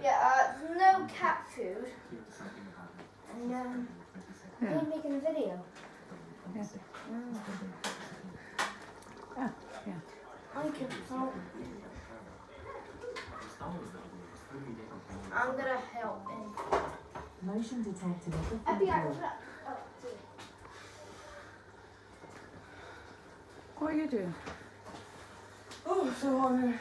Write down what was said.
Yeah, no cat food. And I'm making a video. Yeah. Oh, yeah. I can help. I'm gonna help him. Motion detected at the I'll front be right door. back. Oh, dear. What are you doing? Oh, so hungry.